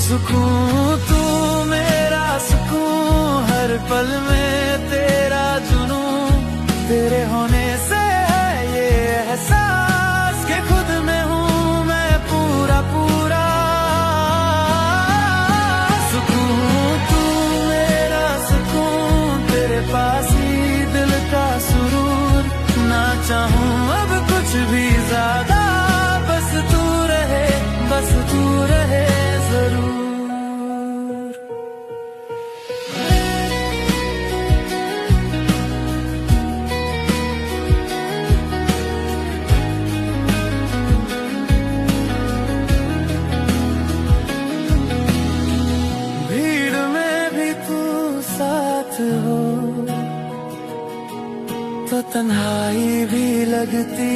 सुकून तू मेरा सुकून, हर पल में तेरा जुनून, तेरे होने से है ये एहसास कि खुद में हूँ मैं पूरा पूरा। सुकून तू मेरा सुकून, तेरे पास ही दिल का सुरूर, ना चाहूँ अब कुछ भी ज्यादा, बस तू रहे जरूर। भीड़ में भी तू साथ हो तो तन्हाई भी लगती